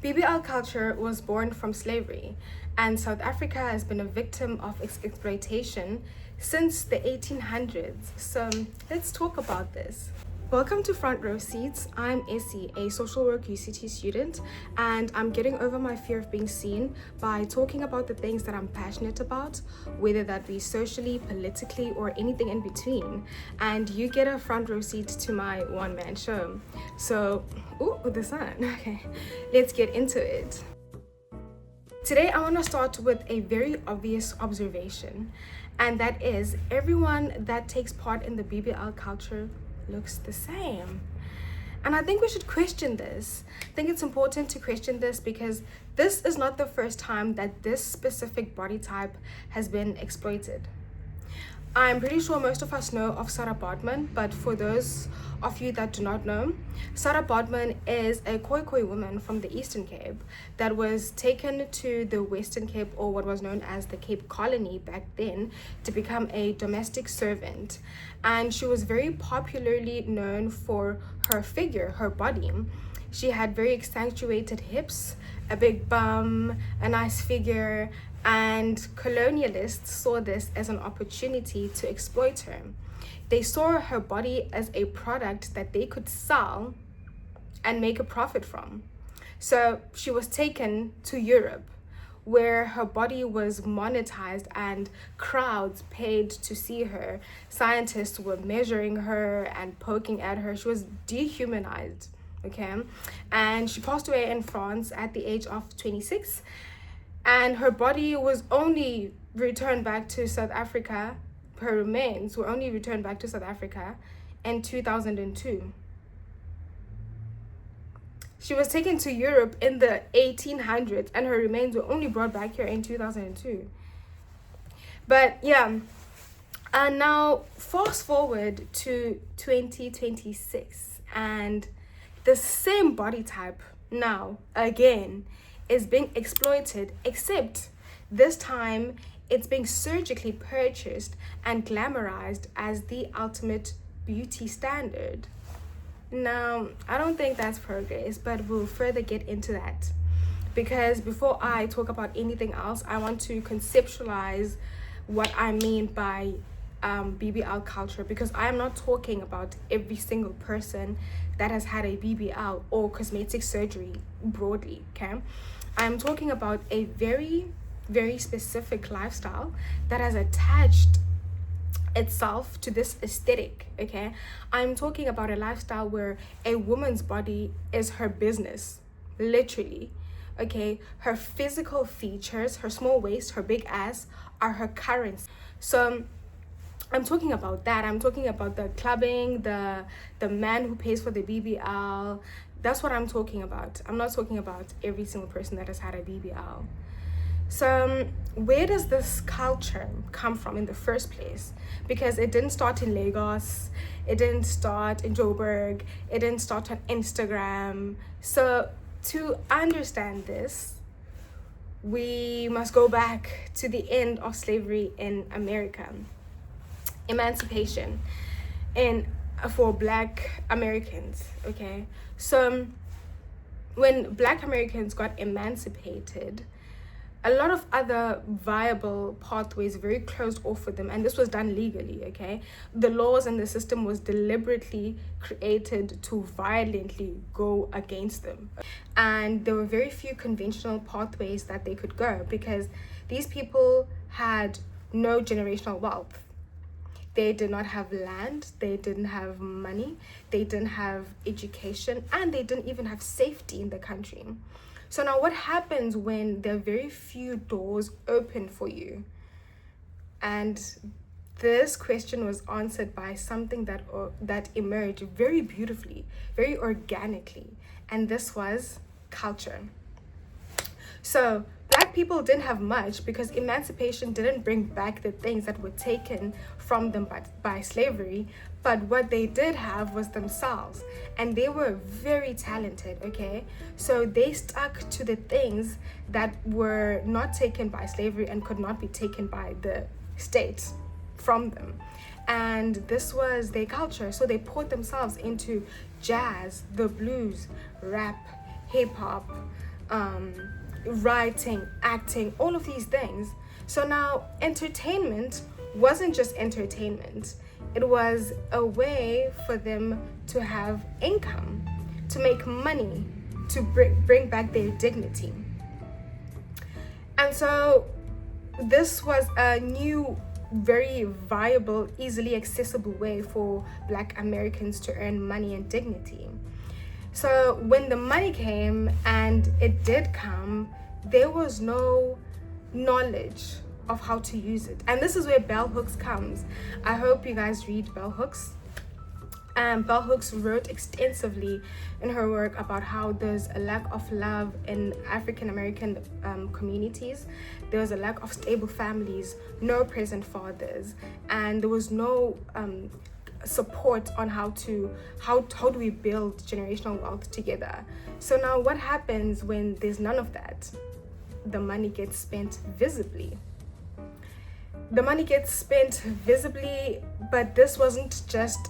BBL culture was born from slavery, and South Africa has been a victim of exploitation since the 1800s. So let's talk about this. Welcome to Front Row Seats. I'm Essie, a social work UCT student, and I'm getting over my fear of being seen by talking about the things that I'm passionate about, whether that be socially, politically, or anything in between. And you get a front row seat to my one-man show. So, ooh, the sun. Okay, let's get into it. Today, I want to start with a very obvious observation, and that is everyone that takes part in the BBL culture looks the same. And I think we should question this. I think it's important to question this because this is not the first time that this specific body type has been exploited. I'm pretty sure most of us know of Sarah Baartman, but for those of you that do not know, Sarah Baartman is a Khoi woman from the Eastern Cape that was taken to the Western Cape, or what was known as the Cape Colony back then, to become a domestic servant. And she was very popularly known for her figure, her body. She had very accentuated hips, a big bum, a nice figure, and colonialists saw this as an opportunity to exploit her. They saw her body as a product that they could sell and make a profit from. So she was taken to Europe, where her body was monetized and crowds paid to see her. Scientists were measuring her and poking at her. She was dehumanized, okay? And she passed away in France at the age of 26. And her body was only returned back to South Africa. Her remains were only returned back to South Africa in 2002. She was taken to Europe in the 1800s, and her remains were only brought back here in 2002. But yeah, and now fast forward to 2026, and the same body type now again is being exploited, except this time it's being surgically purchased and glamorized as the ultimate beauty standard. Now, I don't think that's progress, but we'll further get into that. Because before I talk about anything else, I want to conceptualize what I mean by BBL culture, because I'm not talking about every single person that has had a BBL or cosmetic surgery broadly, okay? I'm talking about a very, very specific lifestyle that has attached itself to this aesthetic, okay? I'm talking about a lifestyle where a woman's body is her business, literally, okay? Her physical features, her small waist, her big ass are her currency. So I'm talking about that. I'm talking about the clubbing, the man who pays for the BBL. That's what I'm talking about. I'm not talking about every single person that has had a BBL. So where does this culture come from in the first place? Because it didn't start in Lagos, it didn't start in Joburg, it didn't start on Instagram. So to understand this, we must go back to the end of slavery in America. Emancipation for Black Americans, okay? So when Black Americans got emancipated, a lot of other viable pathways very closed off for them, and this was done legally, okay? The laws and the system was deliberately created to violently go against them. And there were very few conventional pathways that they could go because these people had no generational wealth. They did not have land, they didn't have money, they didn't have education, and they didn't even have safety in the country. So now what happens when there are very few doors open for you? And this question was answered by something that emerged very beautifully, very organically, and this was culture. So Black people didn't have much because emancipation didn't bring back the things that were taken from them by slavery, but what they did have was themselves, and they were very talented, okay? So they stuck to the things that were not taken by slavery and could not be taken by the state from them. And this was their culture, so they poured themselves into jazz, the blues, rap, hip-hop, writing, acting, all of these things. So now entertainment wasn't just entertainment. It was a way for them to have income, to make money, to bring back their dignity. And so this was a new, very viable, easily accessible way for Black Americans to earn money and dignity. So when the money came, and it did come, there was no knowledge of how to use it. And this is where Bell Hooks comes. I hope you guys read Bell Hooks. Bell Hooks wrote extensively in her work about how there's a lack of love in African American communities. There was a lack of stable families, no present fathers, and there was no support on how do we build generational wealth together. So now what happens when there's none of that? The money gets spent visibly. The money gets spent visibly, but this wasn't just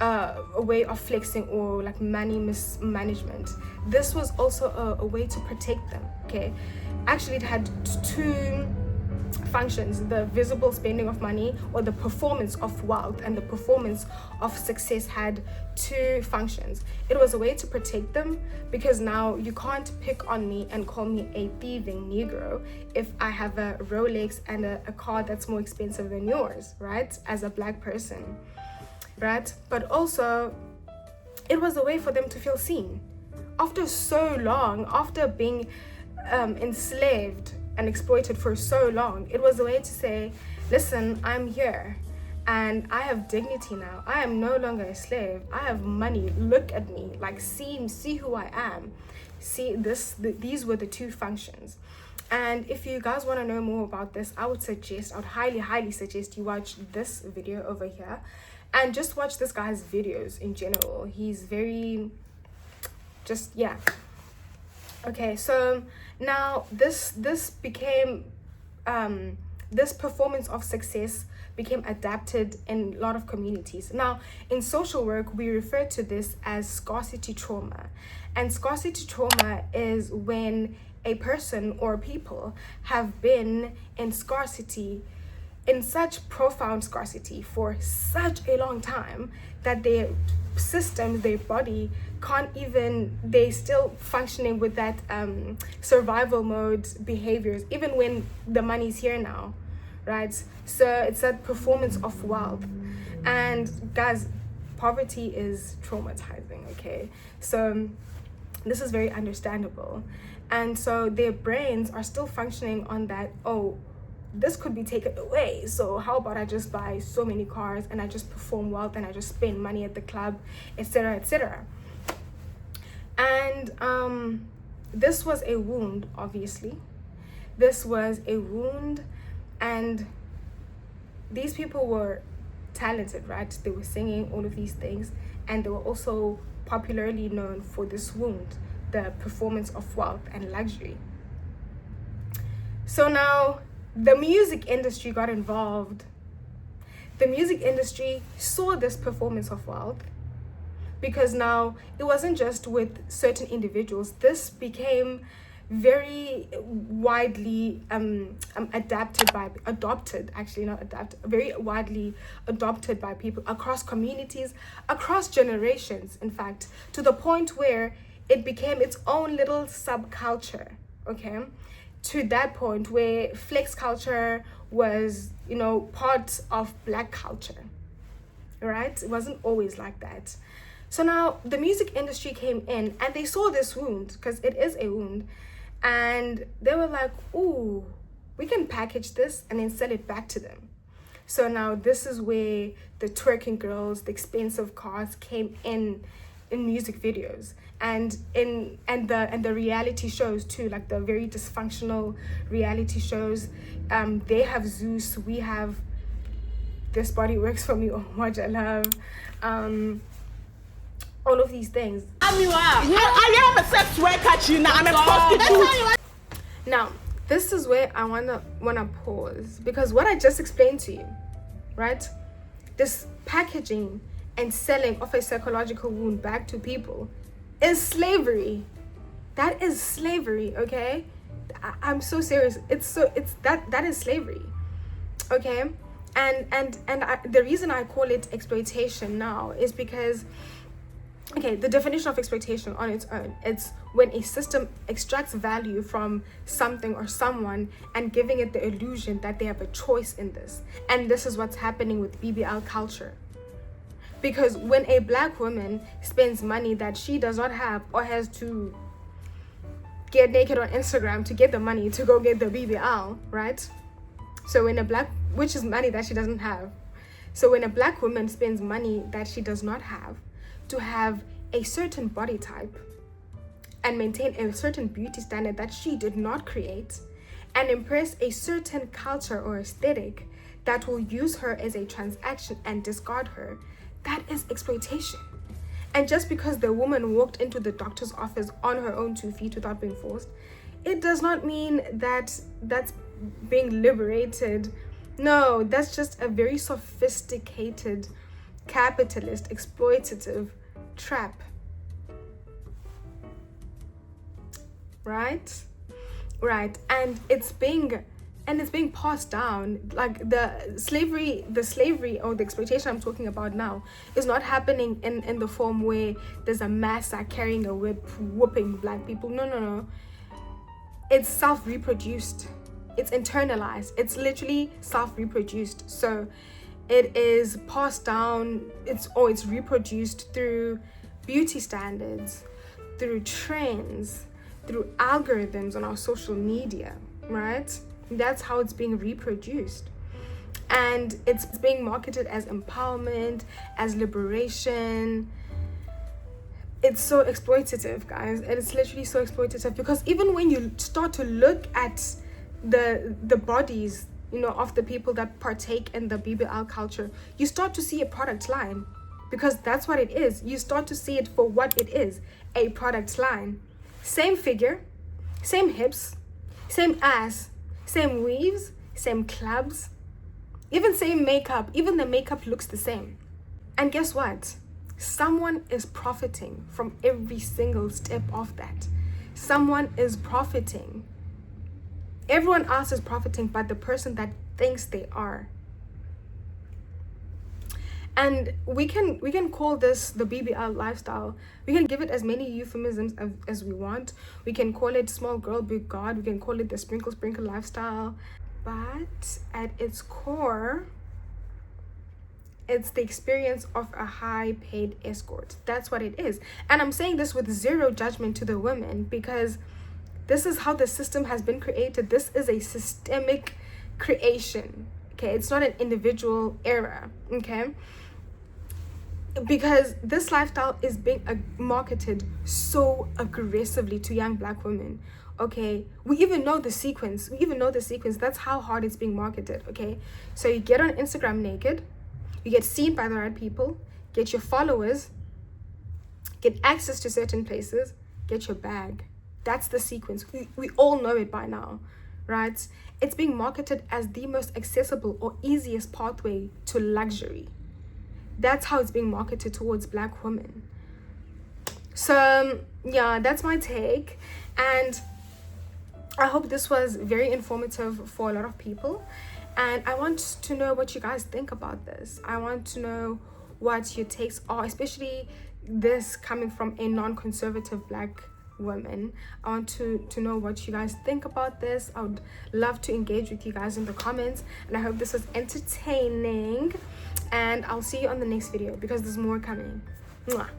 a way of flexing or like money mismanagement. This was also a way to protect them. Okay, actually it had two functions: the visible spending of money, or the performance of wealth and the performance of success, had two functions. It was a way to protect them, because now you can't pick on me and call me a thieving Negro if I have a Rolex and a car that's more expensive than yours, right? As a Black person, right? But also it was a way for them to feel seen. After so long, after being enslaved and exploited for so long, it was a way to say, listen, I'm here and I have dignity now. I am no longer a slave. I have money. Look at me. Like, see who I am. See this. These were the two functions. And if you guys want to know more about this, I would highly suggest you watch this video over here, and just watch this guy's videos in general. He's very okay. So now this became this performance of success became adapted in a lot of communities. Now, in social work, we refer to this as scarcity trauma. And scarcity trauma is when a person or people have been in scarcity, in such profound scarcity for such a long time, that their system, their body they're still functioning with that survival mode behaviors, even when the money's here now, right? So it's that performance of wealth. And guys, poverty is traumatizing, okay? So this is very understandable. And so their brains are still functioning on that, oh, this could be taken away, so how about I just buy so many cars and I just perform wealth and I just spend money at the club, etc., etc. And this was a wound, obviously. This was a wound, and these people were talented, right? They were singing all of these things, and they were also popularly known for this wound, the performance of wealth and luxury. So now the music industry got involved. The music industry saw this performance of wealth, because now it wasn't just with certain individuals. This became very widely very widely adopted by people across communities, across generations, in fact, to the point where it became its own little subculture, okay? To that point where flex culture was, part of Black culture, right? It wasn't always like that. So now the music industry came in and they saw this wound, because it is a wound, and they were like, ooh, we can package this and then sell it back to them. So now this is where the twerking girls, the expensive cars came in music videos, and the reality shows too, like the very dysfunctional reality shows. They have Zeus, we have This Body Works For Me, or What I Love, all of these things. I am a sex worker, I'm a prostitute. Now, this is where I wanna pause, because what I just explained to you, right? This packaging and selling of a psychological wound back to people is slavery. That is slavery, okay? I'm so serious. That is slavery, okay? The reason I call it exploitation now is because, okay, the definition of exploitation on its own, it's when a system extracts value from something or someone and giving it the illusion that they have a choice in this. And this is what's happening with BBL culture. Because when a black woman spends money that she does not have or has to get naked on Instagram to get the money to go get the BBL, right? So which is money that she doesn't have. So when a black woman spends money that she does not have to have a certain body type and maintain a certain beauty standard that she did not create and impress a certain culture or aesthetic that will use her as a transaction and discard her, that is exploitation. And just because the woman walked into the doctor's office on her own 2 feet without being forced, it does not mean that that's being liberated. No, that's just a very sophisticated, capitalist, exploitative trap. Right? And it's being passed down. Like the slavery or the exploitation I'm talking about now is not happening in the form where there's a massa carrying a whip whooping black people. No. It's self-reproduced. It's internalized. It's literally self-reproduced. So it is passed down. It's reproduced through beauty standards, through trends, through algorithms on our social media, right? That's how it's being reproduced. And it's being marketed as empowerment, as liberation. It's so exploitative, guys. And it's literally so exploitative, because even when you start to look at the bodies, of the people that partake in the BBL culture, you start to see a product line, because that's what it is. You start to see it for what it is, a product line. Same figure, same hips, same ass, same weaves, same clubs, even same makeup. Even the makeup looks the same. And guess what? Someone is profiting from every single step of that. Someone is profiting. Everyone else is profiting but the person that thinks they are. And we can call this the BBL lifestyle. We can give it as many euphemisms as we want. We can call it small girl, big God. We can call it the sprinkle lifestyle. But at its core, it's the experience of a high-paid escort. That's what it is. And I'm saying this with zero judgment to the women, because this is how the system has been created. This is a systemic creation. Okay, it's not an individual error. Okay, because this lifestyle is being marketed so aggressively to young black women. Okay, we even know the sequence. That's how hard it's being marketed. Okay, so you get on Instagram naked, you get seen by the right people, get your followers, get access to certain places, get your bag. That's the sequence. We all know it by now, right? It's being marketed as the most accessible or easiest pathway to luxury. That's how it's being marketed towards black women. So yeah, that's my take, and I hope this was very informative for a lot of people. And I want to know what you guys think about this. I want to know what your takes are, especially this coming from a non-conservative black woman. I want to know what you guys think about this. I would love to engage with you guys in the comments, and I hope this was entertaining. And I'll see you on the next video, because there's more coming. Mwah.